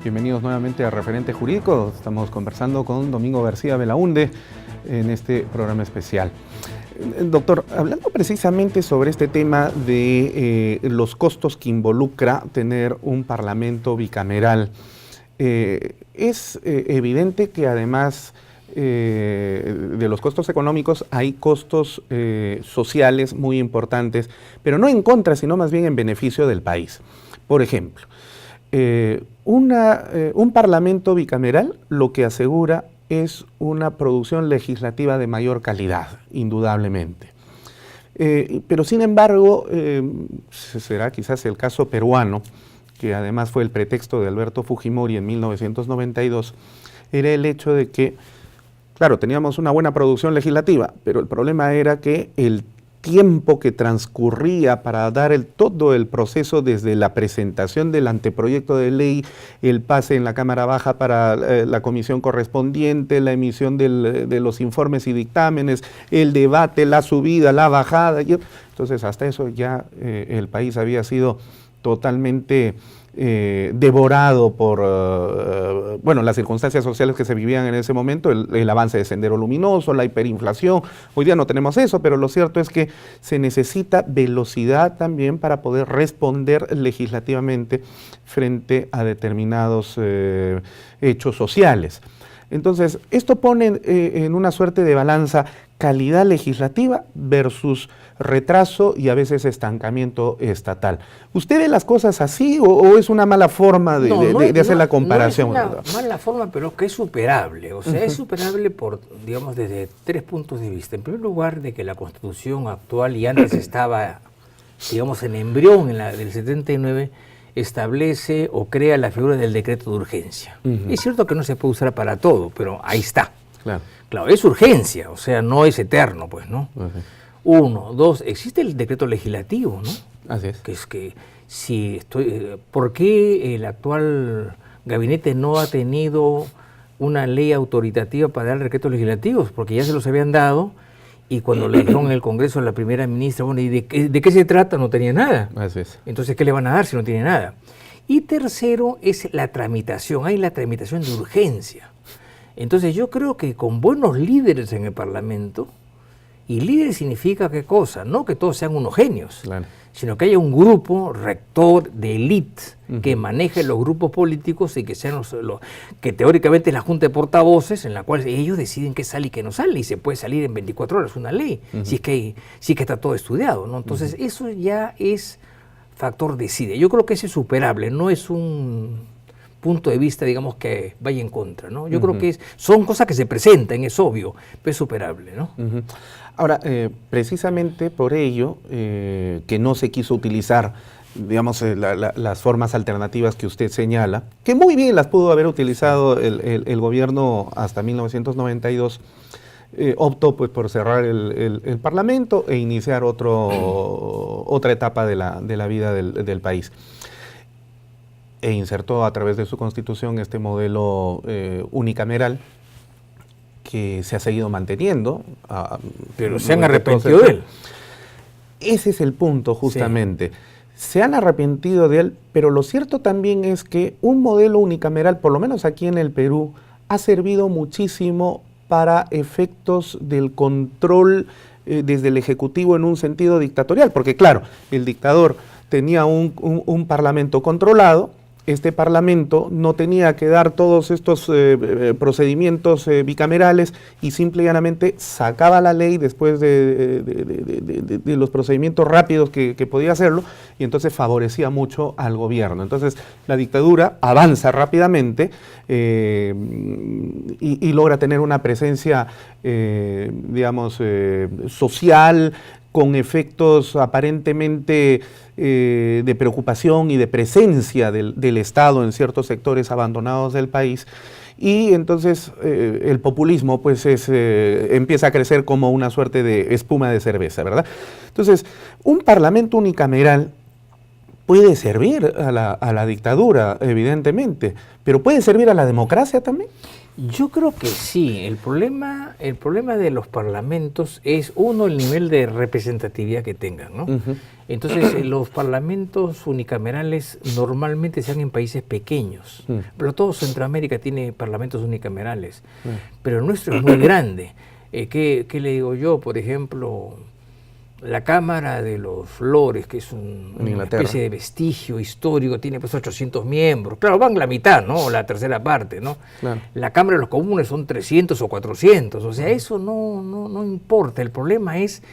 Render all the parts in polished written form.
Bienvenidos nuevamente a Referente Jurídico. Estamos conversando con Domingo García Belaunde en este programa especial. Doctor, hablando precisamente sobre este tema de los costos que involucra tener un parlamento bicameral, es evidente que además de los costos económicos hay costos sociales muy importantes, pero no en contra, sino más bien en beneficio del país. Por ejemplo, un parlamento bicameral lo que asegura es una producción legislativa de mayor calidad, indudablemente. Pero sin embargo, será quizás el caso peruano, que además fue el pretexto de Alberto Fujimori en 1992, era el hecho de que, claro, teníamos una buena producción legislativa, pero el problema era que el tiempo que transcurría para dar todo el proceso desde la presentación del anteproyecto de ley, el pase en la Cámara Baja para la comisión correspondiente, la emisión de los informes y dictámenes, el debate, la subida, la bajada. Entonces, hasta eso ya el país había sido totalmente devorado por las circunstancias sociales que se vivían en ese momento, el avance de Sendero Luminoso, la hiperinflación. Hoy día no tenemos eso, pero lo cierto es que se necesita velocidad también para poder responder legislativamente frente a determinados hechos sociales. Entonces, esto pone en una suerte de balanza calidad legislativa versus retraso y a veces estancamiento estatal. ¿Usted ve las cosas así o es una mala forma de hacer la comparación? No es una mala forma, pero que es superable. O sea, es superable por, digamos, desde tres puntos de vista. En primer lugar, de que la Constitución actual, y antes estaba, digamos, en embrión del 79, establece o crea la figura del decreto de urgencia. Es cierto que no se puede usar para todo, pero ahí está. Claro, es urgencia, o sea, no es eterno, pues, ¿no? Uno, dos, existe el decreto legislativo, ¿no? Así es. Que es que si ¿por qué el actual gabinete no ha tenido una ley autoritativa para dar decretos legislativos? Porque ya se los habían dado y cuando le dijeron en el Congreso a la primera ministra, bueno, ¿y de qué se trata? No tenía nada. Así es. Entonces, ¿qué le van a dar si no tiene nada? Y tercero es la tramitación, hay la tramitación de urgencia. Entonces yo creo que con buenos líderes en el Parlamento, y líder significa qué cosa, no que todos sean unos genios, claro, sino que haya un grupo rector de élite que maneje los grupos políticos y que sean que teóricamente es la junta de portavoces en la cual ellos deciden qué sale y qué no sale, y se puede salir en 24 horas una ley, si es que está todo estudiado, ¿no? Entonces eso ya es factor decide. Yo creo que ese es superable, no es un punto de vista, digamos, que vaya en contra, ¿no? Yo creo que son cosas que se presentan, es obvio, pero es superable, ¿no? Ahora, precisamente por ello, que no se quiso utilizar, digamos, las formas alternativas que usted señala, que muy bien las pudo haber utilizado el gobierno hasta 1992, optó pues por cerrar el Parlamento e iniciar otra etapa de la vida del país. E insertó a través de su constitución este modelo unicameral que se ha seguido manteniendo. Pero se han arrepentido de él. Ese es el punto, justamente. Sí. Se han arrepentido de él, pero lo cierto también es que un modelo unicameral, por lo menos aquí en el Perú, ha servido muchísimo para efectos del control desde el Ejecutivo en un sentido dictatorial, porque claro, el dictador tenía un parlamento controlado. Este Parlamento no tenía que dar todos estos procedimientos bicamerales y simple y llanamente sacaba la ley después de los procedimientos rápidos que podía hacerlo, y entonces favorecía mucho al gobierno. Entonces la dictadura avanza rápidamente y logra tener una presencia, social, con efectos aparentemente de preocupación y de presencia del Estado en ciertos sectores abandonados del país, y entonces el populismo pues empieza a crecer como una suerte de espuma de cerveza, ¿verdad? Entonces, un parlamento unicameral puede servir a la dictadura, evidentemente, pero puede servir a la democracia también. Yo creo que sí. El problema de los parlamentos es, uno, el nivel de representatividad que tengan, ¿no? Entonces, los parlamentos unicamerales normalmente se dan en países pequeños, pero todo Centroamérica tiene parlamentos unicamerales, pero el nuestro es muy grande. ¿Qué le digo yo? Por ejemplo, la Cámara de los Lores, que es una especie de vestigio histórico, tiene pues 800 miembros. Claro, van la mitad, ¿no? O la tercera parte, ¿no? Claro. La Cámara de los Comunes son 300 o 400. O sea, eso no importa. El problema es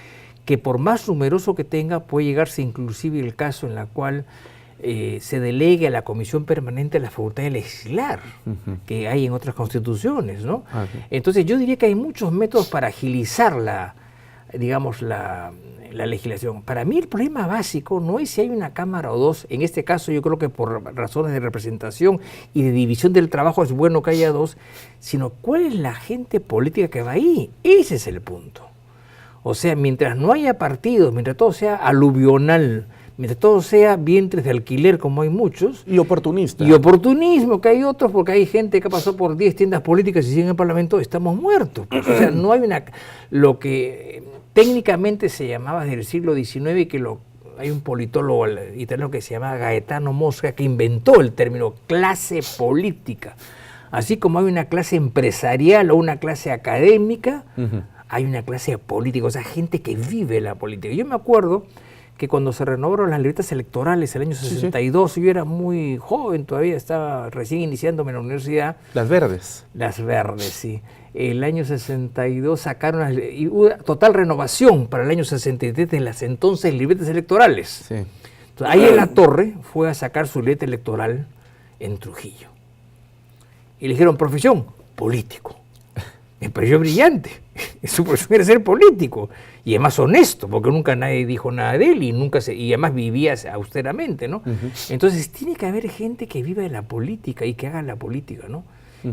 que por más numeroso que tenga, puede llegarse inclusive el caso en la cual se delegue a la Comisión Permanente la facultad de legislar, que hay en otras constituciones, ¿no? Entonces yo diría que hay muchos métodos para agilizar la legislación. Para mí el problema básico no es si hay una cámara o dos. En este caso yo creo que por razones de representación y de división del trabajo es bueno que haya dos, sino cuál es la gente política que va ahí. Ese es el punto. O sea, mientras no haya partidos, mientras todo sea aluvional, mientras todo sea vientres de alquiler, como hay muchos. Y oportunista. Y oportunismo, que hay otros, porque hay gente que pasó por 10 tiendas políticas y sigue en el Parlamento, estamos muertos. Pues. O sea, no hay lo que técnicamente se llamaba desde el siglo XIX, que hay un politólogo italiano que se llama Gaetano Mosca, que inventó el término clase política. Así como hay una clase empresarial o una clase académica, hay una clase política, o sea, gente que vive la política. Yo me acuerdo que cuando se renovaron las libretas electorales el año 62, yo era muy joven todavía, estaba recién iniciándome en la universidad. Las verdes. Las verdes, sí. El año 62 sacaron y hubo total renovación para el año 63 de las entonces libretas electorales. Sí. Entonces, ahí en la Torre fue a sacar su libreta electoral en Trujillo. Y le dijeron, profesión, político. Me pareció brillante. Su profesión era ser político. Y además honesto, porque nunca nadie dijo nada de él y además vivía austeramente, ¿no? Entonces tiene que haber gente que viva en la política y que haga la política, ¿no?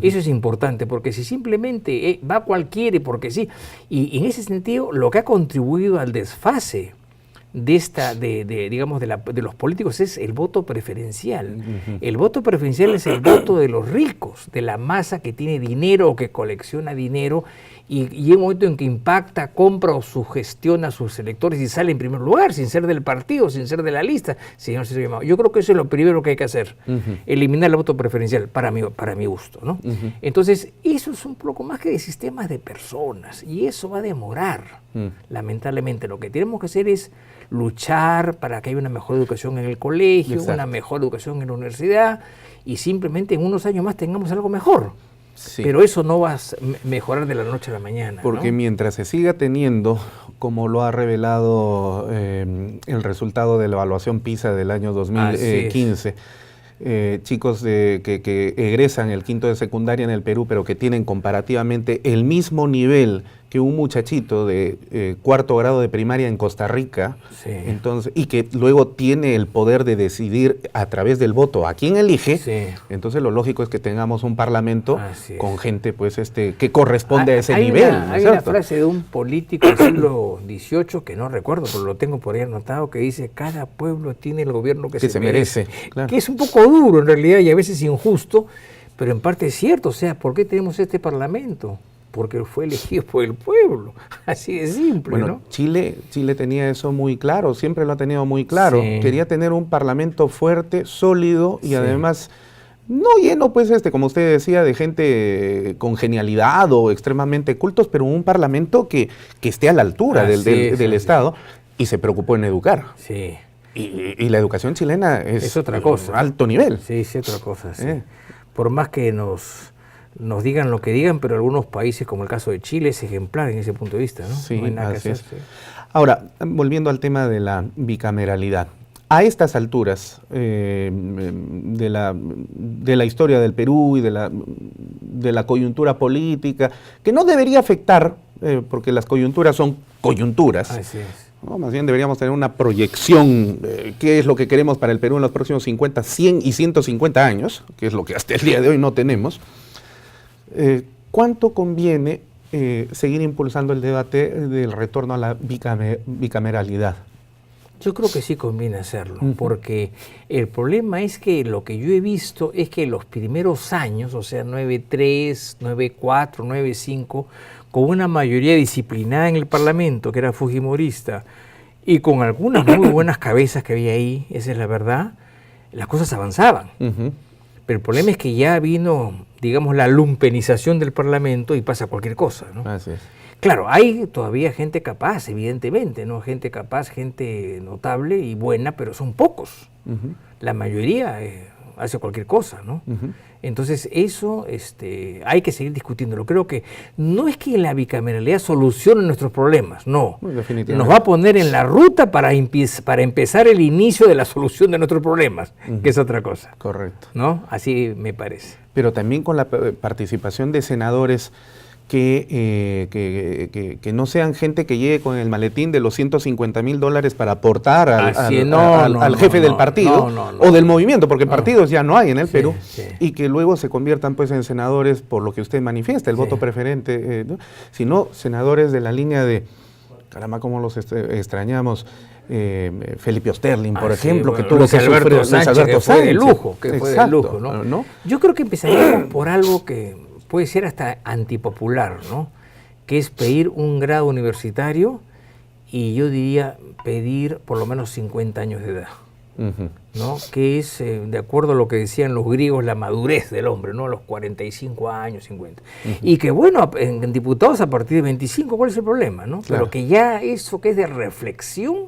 Eso es importante, porque si simplemente va cualquiera porque sí, y en ese sentido lo que ha contribuido al desfase de los políticos es el voto preferencial. El voto preferencial es el voto de los ricos, de la masa que tiene dinero o que colecciona dinero y llega un momento en que impacta, compra o sugestiona a sus electores y sale en primer lugar, sin ser del partido, sin ser de la lista. Yo creo que eso es lo primero que hay que hacer, eliminar el voto preferencial para mi gusto, ¿no? Entonces, eso es un poco más que de sistemas de personas y eso va a demorar, lamentablemente. Lo que tenemos que hacer es luchar para que haya una mejor educación en el colegio, una mejor educación en la universidad y simplemente en unos años más tengamos algo mejor. Sí. Pero eso no va a mejorar de la noche a la mañana. Porque mientras se siga teniendo, como lo ha revelado el resultado de la evaluación PISA del año 2015, chicos que egresan el quinto de secundaria en el Perú, pero que tienen comparativamente el mismo nivel que un muchachito de cuarto grado de primaria en Costa Rica, entonces, y que luego tiene el poder de decidir a través del voto a quién elige, entonces lo lógico es que tengamos un parlamento con gente pues que corresponde a ese nivel. Hay una frase de un político del siglo XVIII, que no recuerdo, pero lo tengo por ahí anotado, que dice, cada pueblo tiene el gobierno que se merece. Claro. Que es un poco duro en realidad y a veces injusto, pero en parte es cierto. O sea, ¿por qué tenemos este parlamento? Porque fue elegido por el pueblo, así de simple, bueno, ¿no? Chile tenía eso muy claro, siempre lo ha tenido muy claro. Quería tener un parlamento fuerte, sólido y además no lleno, pues, como usted decía, de gente con genialidad o extremadamente cultos, pero un parlamento que esté a la altura del Estado y se preocupó en educar. Sí. Y la educación chilena es otra cosa. Alto nivel. Sí, es otra cosa, sí. Por más que nos digan lo que digan, pero algunos países, como el caso de Chile, es ejemplar en ese punto de vista, ¿no? Sí, no hay nada que hacer. Ahora, volviendo al tema de la bicameralidad. A estas alturas de la historia del Perú y de la coyuntura política, que no debería afectar, porque las coyunturas son coyunturas. Así es. No, más bien deberíamos tener una proyección, qué es lo que queremos para el Perú en los próximos 50, 100 y 150 años, que es lo que hasta el día de hoy no tenemos. ¿Cuánto conviene seguir impulsando el debate del retorno a la bicameralidad? Yo creo que sí conviene hacerlo, porque el problema es que lo que yo he visto es que los primeros años, o sea, 9-3, 9-4, 9-5, con una mayoría disciplinada en el Parlamento, que era fujimorista, y con algunas muy buenas cabezas que había ahí, esa es la verdad, las cosas avanzaban. Pero el problema es que ya vino, digamos, la lumpenización del Parlamento y pasa cualquier cosa, ¿no? Así es. Claro, hay todavía gente capaz, evidentemente, ¿no? Gente capaz, gente notable y buena, pero son pocos. La mayoría hace cualquier cosa, ¿no? Entonces eso hay que seguir discutiéndolo. Creo que no es que la bicameralidad solucione nuestros problemas, no. Definitivamente. Nos va a poner en la ruta para empezar el inicio de la solución de nuestros problemas, que es otra cosa. Correcto. ¿No? Así me parece. Pero también con la participación de senadores que no sean gente que llegue con el maletín de los $150,000 para aportar al jefe del partido o del movimiento, porque partidos ya no hay en el Perú, y que luego se conviertan pues en senadores por lo que usted manifiesta, el voto preferente, ¿no? Sino senadores de la línea de, caramba, cómo los extrañamos, Felipe Osterling, por ejemplo, que tuvo que sufrir, Luis Alberto Sánchez, que fue de lujo, ¿no? Yo creo que empezaríamos por algo que puede ser hasta antipopular, ¿no? Que es pedir un grado universitario y yo diría pedir por lo menos 50 años de edad, ¿no? Que es, de acuerdo a lo que decían los griegos, la madurez del hombre, ¿no? A los 45 años, 50. Y que bueno, en diputados a partir de 25, ¿cuál es el problema, no? Claro. Pero que ya eso que es de reflexión,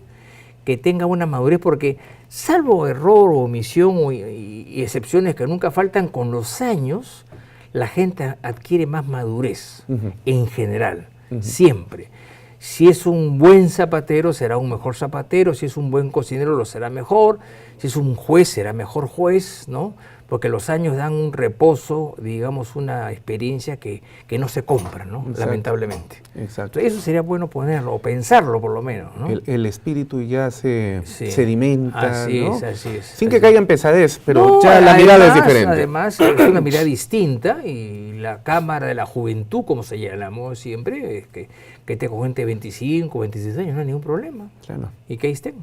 que tenga una madurez, porque salvo error o omisión y excepciones que nunca faltan, con los años la gente adquiere más madurez en general, siempre. Si es un buen zapatero, será un mejor zapatero. Si es un buen cocinero, lo será mejor. Si es un juez, será mejor juez, ¿no? Porque los años dan un reposo, digamos, una experiencia que no se compra, ¿no? Exacto. Lamentablemente. Exacto. Entonces, eso sería bueno ponerlo, o pensarlo por lo menos, ¿no? El espíritu ya se sedimenta, así ¿no? Así es. Sin que caiga en pesadez, pero ya la mirada es diferente. Además, es una mirada distinta, y la Cámara de la Juventud, como se llamó siempre, es que esté con gente de 25, 26 años, no hay ningún problema. Claro. Y que ahí estén.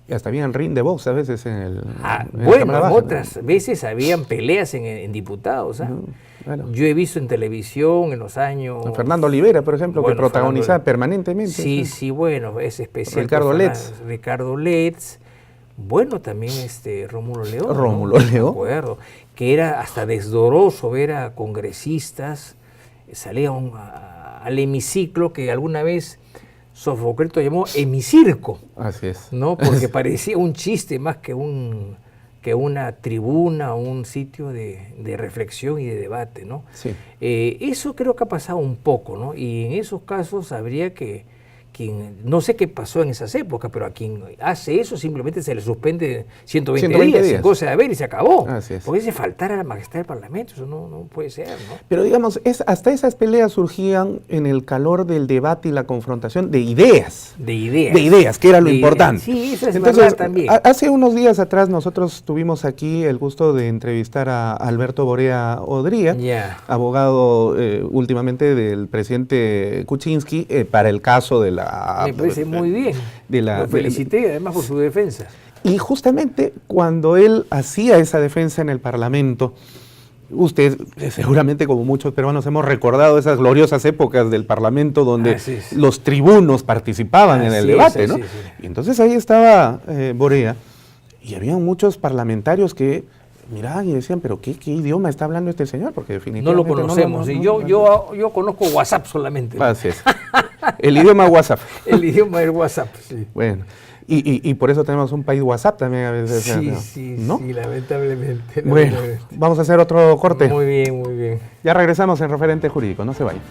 Y hasta habían ring de box a veces en el... bueno, otras veces habían peleas en diputados. Bueno. Yo he visto en televisión en los años... Fernando Olivera, por ejemplo, que protagonizaba permanentemente. Sí, bueno, es especial. Ricardo Letts. Bueno, también Rómulo León. Rómulo León. Me acuerdo, que era hasta desdoroso ver a congresistas, salía al hemiciclo, que alguna vez Sofocleto llamó hemicirco. Así es. ¿No? Porque parecía un chiste más que una tribuna o un sitio de reflexión y de debate, ¿no? Sí. Eso creo que ha pasado un poco, ¿no? Y en esos casos habría que no sé qué pasó en esas épocas, pero a quien hace eso simplemente se le suspende 120 días, sin cosa de haber, y se acabó. Así es. Porque se faltar a la majestad del Parlamento, eso no puede ser, ¿no? Pero digamos, hasta esas peleas surgían en el calor del debate y la confrontación de ideas. De ideas, que era lo importante. Sí, eso es verdad también. Hace unos días atrás nosotros tuvimos aquí el gusto de entrevistar a Alberto Borea Odría, abogado últimamente del presidente Kuczynski, para el caso de la... Me parece muy bien. Lo felicité además por su defensa. Y justamente cuando él hacía esa defensa en el Parlamento, usted seguramente, como muchos peruanos, hemos recordado esas gloriosas épocas del Parlamento donde los tribunos participaban en el debate, ¿no? Sí. Y entonces ahí estaba Borea, y había muchos parlamentarios que miraban y decían, pero ¿qué idioma está hablando este señor? Porque definitivamente no lo conocemos. Yo conozco WhatsApp solamente. Así es. El idioma WhatsApp. El idioma del WhatsApp, sí. Bueno, y por eso tenemos un país WhatsApp también a veces. Sí, lamentablemente. Bueno, vamos a hacer otro corte. Muy bien. Ya regresamos en Referente Jurídico, no se vayan.